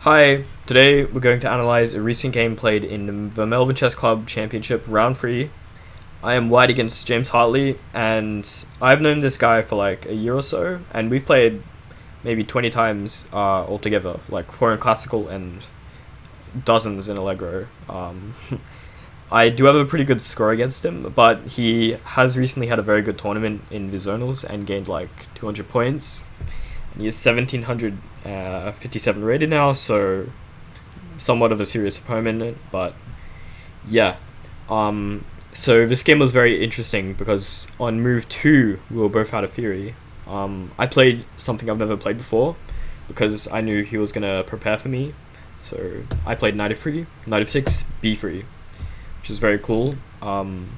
Hi, today we're going to analyze a recent game played in the Melbourne Chess Club Championship Round 3. I am white against James Hartley, and I've known this guy for like a year or so, and we've played maybe 20 times altogether, like 4 in Classical and dozens in Allegro. I do have a pretty good score against him, but he has recently had a very good tournament in the zonals and gained like 200 points. And he is 1757 rated now, so somewhat of a serious opponent. But yeah, so this game was very interesting because on move 2 we were both out of Fury. I played something I've never played before because I knew he was gonna prepare for me. So I played knight f3, knight f6, b3, which is very cool. I'm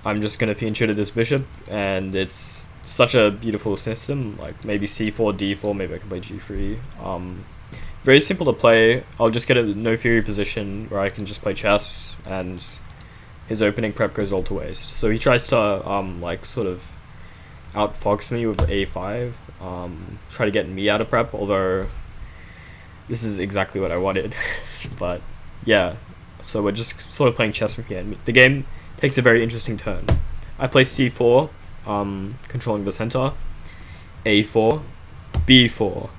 just gonna feature to this bishop, and it's such a beautiful system. Like maybe c4, d4, maybe I can play g3. Very simple to play. I'll just get a no Fury position where I can just play chess, and his opening prep goes all to waste. So he tries to like sort of outfox me with a5, try to get me out of prep, although this is exactly what I wanted. But yeah, so we're just sort of playing chess from here. The game takes a very interesting turn. I play c4, controlling the center, a4, b4,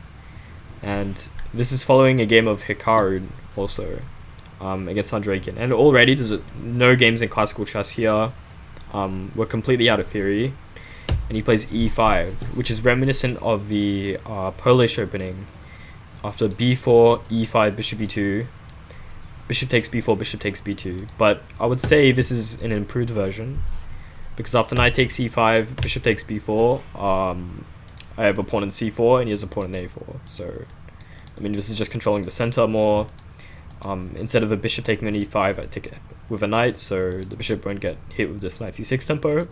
and this is following a game of Hikaru also, against Andrakian. And already there's no games in classical chess here. We're completely out of Fury, and he plays e5, which is reminiscent of the Polish opening. After b4, e5, bishop e2, bishop takes b4, bishop takes b2. But I would say this is an improved version, because after knight takes e5, bishop takes b4, I have a pawn in c4 and he has a pawn in a4. So, I mean, this is just controlling the center more. Instead of a bishop taking an e5, I take it with a knight, so the bishop won't get hit with this knight c6 tempo.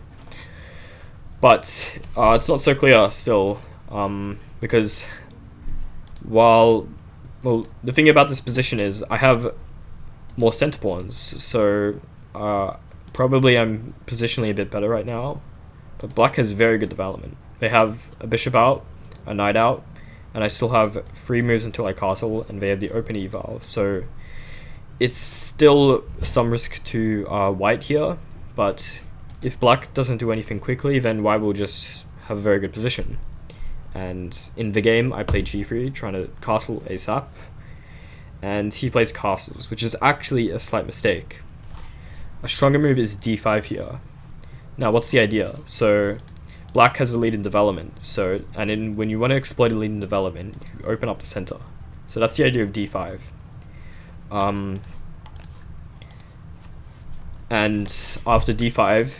But it's not so clear still, because the thing about this position is I have more center pawns, so probably I'm positionally a bit better right now, but black has very good development. They have a bishop out, a knight out, and I still have 3 moves until I castle, and they have the open eval, so it's still some risk to white here, but if black doesn't do anything quickly, then white will just have a very good position. And in the game, I play g3, trying to castle ASAP, and he plays castles, which is actually a slight mistake. A stronger move is d5 here. Now, what's the idea? So, black has a lead in development, when you want to exploit a lead in development, you open up the center. So that's the idea of d5. And after d5,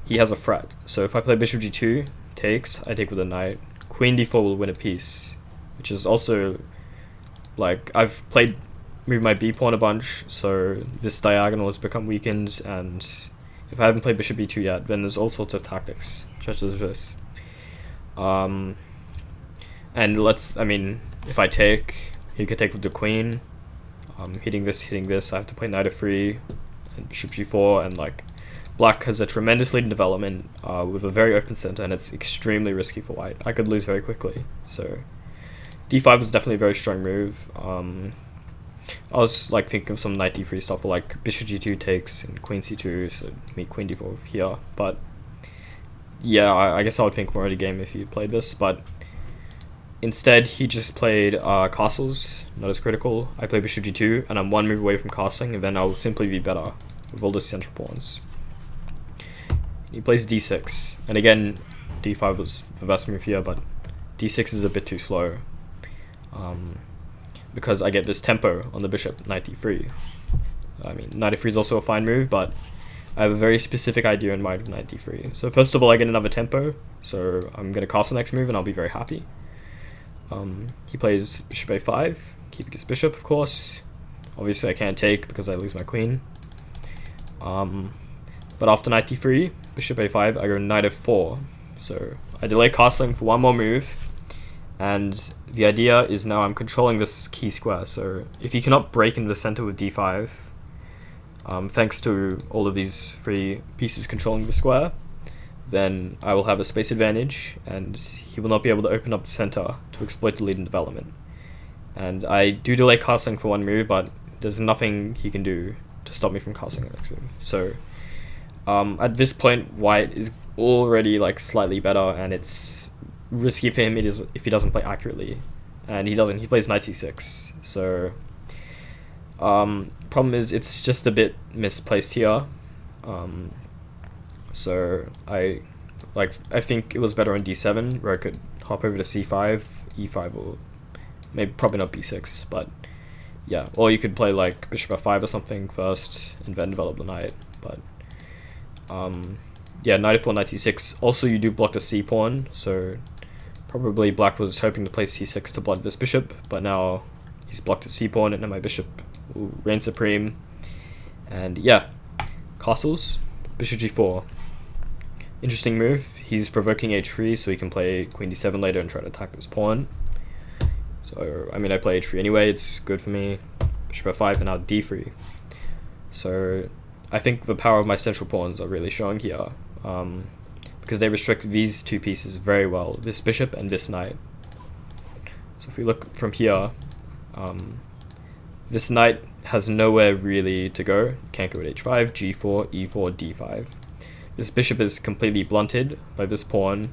he has a threat. So if I play bishop g2, takes, I take with a knight. Queen d4 will win a piece, which is also, like, I've moved my b pawn a bunch, so this diagonal has become weakened, and if I haven't played bishop b2 yet, then there's all sorts of tactics, such as this. And if I take, he could take with the queen, hitting this, I have to play knight f3, and bishop g4, and like, black has a tremendous lead in development with a very open center, and it's extremely risky for white. I could lose very quickly. So d5 is definitely a very strong move. I was like thinking of some knight d3 stuff, or like bishop g2 takes and queen c2, so meet queen d4 here. But yeah, I guess I would think more of the game if he played this, but instead he just played castles, not as critical. I play bishop g2, and I'm 1 move away from castling, and then I'll simply be better with all the central pawns. He plays d6, and again, d5 was the best move here, but d6 is a bit too slow, because I get this tempo on the bishop, knight d3. I mean, knight d3 is also a fine move, but I have a very specific idea in mind with knight d3. So first of all, I get another tempo, so I'm going to castle next move, and I'll be very happy. He plays bishop a5, keeping his bishop, of course. Obviously, I can't take because I lose my queen. But after knight d3, bishop a5, I go knight f4. So I delay castling for 1 more move, and the idea is now I'm controlling this key square. So if he cannot break into the center with d5, thanks to all of these 3 pieces controlling the square, then I will have a space advantage, and he will not be able to open up the center to exploit the lead in development. And I do delay castling for one move, but there's nothing he can do to stop me from casting the next move. So at this point, white is already like slightly better, and it's risky for him if he doesn't play accurately. And he doesn't. He plays knight c6. So problem is it's just a bit misplaced here. So I think it was better on d7, where I could hop over to c5, e5, or maybe probably not b6, but yeah. Or you could play like bishop f5 or something first, and then develop the knight. But yeah, knight f4, knight c6. Also, you do block the c pawn, so probably black was hoping to play c6 to block this bishop, but now he's blocked the c pawn, and now my bishop will reign supreme. And yeah, castles, bishop g4. Interesting move. He's provoking h3, so he can play queen d7 later and try to attack this pawn. So I mean, I play h3 anyway. It's good for me. Bishop f5 and now d3. So I think the power of my central pawns are really showing here, because they restrict these two pieces very well, this bishop and this knight. So if we look from here, this knight has nowhere really to go. Can't go at h5, g4, e4, d5. This bishop is completely blunted by this pawn,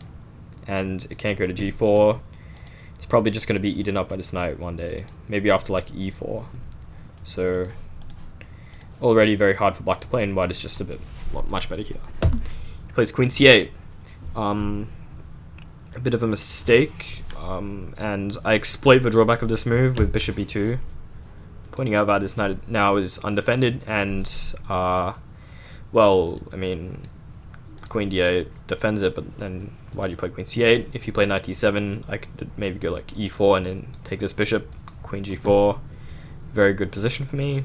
and it can't go to g4. It's probably just going to be eaten up by this knight one day, maybe after like e4. So already very hard for black to play, and white is just a bit much better here. He plays queen c8. A bit of a mistake, and I exploit the drawback of this move with bishop e2, pointing out that this knight now is undefended, and well, I mean, queen d8 defends it, but then why do you play queen c8? If you play knight d7, I could maybe go like e4 and then take this bishop, queen g4. Very good position for me.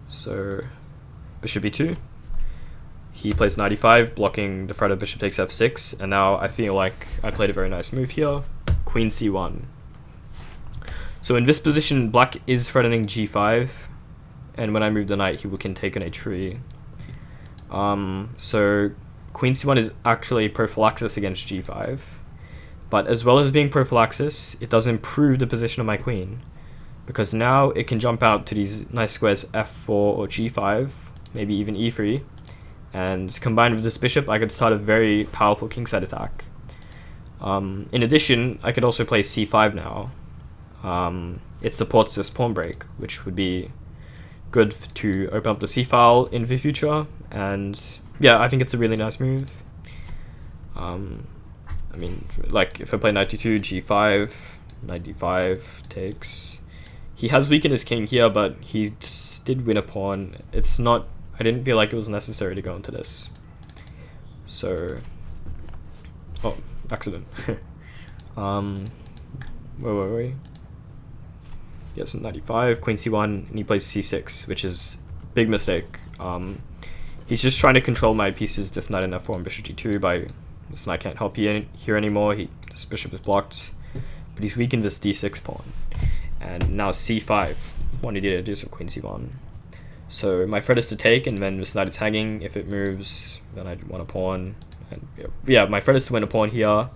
So bishop e2. He plays knight e5, blocking the threat of bishop takes f6, and now I feel like I played a very nice move here. Queen c1. So in this position, black is threatening g5, and when I move the knight, he can take an h3. So queen c1 is actually prophylaxis against g5, but as well as being prophylaxis, it does improve the position of my queen, because now it can jump out to these nice squares f4 or g5, maybe even e3, and combined with this bishop, I could start a very powerful kingside attack. In addition, I could also play c5 now. It supports this pawn break, which would be good to open up the c file in the future, and yeah, I think it's a really nice move. I mean, like if I play knight d2, g5, knight d5 takes. He has weakened his king here, but he did win a pawn. It's not. I didn't feel like it was necessary to go into this. So, oh, accident. Where were we? Yes, 95, queen c1, and he plays c6, which is big mistake. He's just trying to control my pieces, this knight and f4 and bishop g2 by this knight can't help here anymore. This bishop is blocked, but he's weakened this d6 pawn. And now c5, wanted to do some queen c1. So my threat is to take, and then this knight is hanging. If it moves, then I want a pawn. And yeah, my threat is to win a pawn here,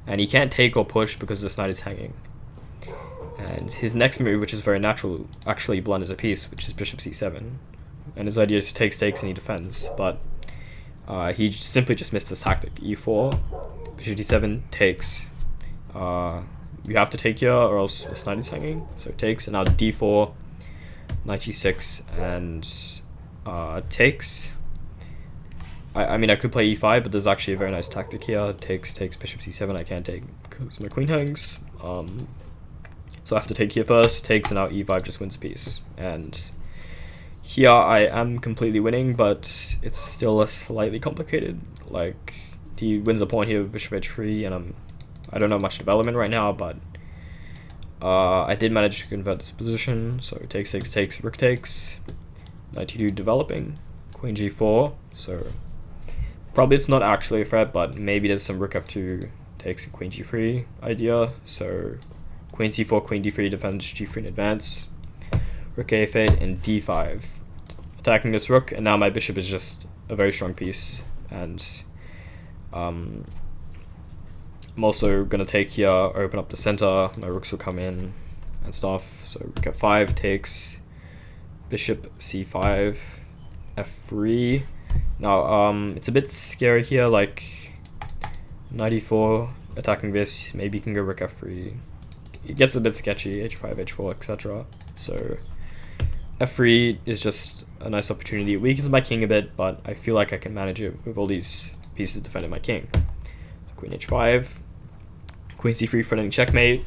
and he can't take or push because this knight is hanging. And his next move, which is very natural, actually blunders a piece, which is bishop c7. And his idea is takes, and he defends. But he simply just missed this tactic. e4, bishop d7, takes. You have to take here, or else this knight is hanging. So it takes, and now d4, knight g6, and takes. I mean, I could play e5, but there's actually a very nice tactic here. Takes, bishop c7, I can't take because my queen hangs. So I have to take here first, takes, and now e5 just wins a piece. And here I am completely winning, but it's still slightly complicated. Like, he wins a pawn here with bishop h3, and I don't know much development right now, but I did manage to convert this position. So takes, rook takes, knight t2 developing, queen g4. So probably it's not actually a threat, but maybe there's some rook f2 takes and queen g3 idea. So queen c4, queen d3 defends g3 in advance, rook a8, and d5, attacking this rook, and now my bishop is just a very strong piece, and I'm also gonna take here, open up the center. My rooks will come in and stuff. So rook f5 takes, bishop c5, f3. Now it's a bit scary here. Like knight e4 attacking this. Maybe you can go rook f3. It gets a bit sketchy. h5, h4, etc. So f3 is just a nice opportunity. It weakens my king a bit, but I feel like I can manage it with all these pieces defending my king. So queen h5, queen c3 threatening checkmate,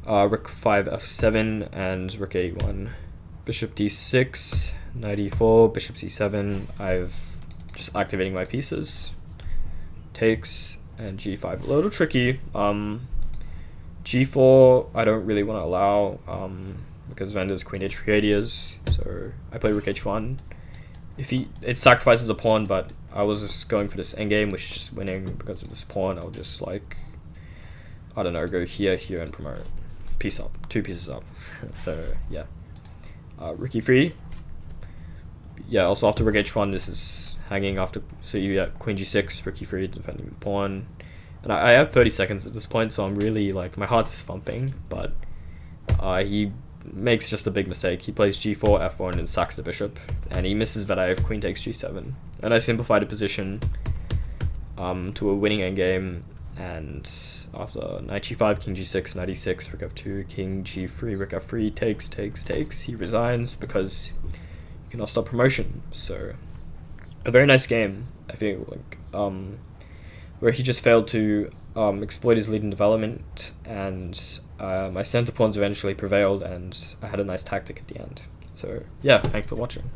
rook 5 f7 and rook a1, bishop d6, knight e4, bishop c7. I've just activating my pieces, takes, and g5. A little tricky. g4 I don't really want to allow because Vander's queen h3 radius, so I play rook h1. If it sacrifices a pawn, but I was just going for this endgame, which is just winning because of this pawn. I'll just like, I don't know, go here, here, and promote. Piece up, 2 pieces up. So yeah, rook e3. Yeah, also after rook h1, this is hanging after. So you get queen g6, rook e3, defending the pawn. And I have 30 seconds at this point, so I'm really like, my heart's thumping. But he makes just a big mistake. He plays g4, f1, and sacks the bishop, and he misses that I have queen takes g7. And I simplified the position to a winning endgame. And after knight g5, king g6, knight e6, rook f2, king g3, rook f3, takes, he resigns because he cannot stop promotion. So a very nice game, I think, like where he just failed to exploit his lead in development, and my center pawns eventually prevailed, and I had a nice tactic at the end. So yeah, thanks for watching.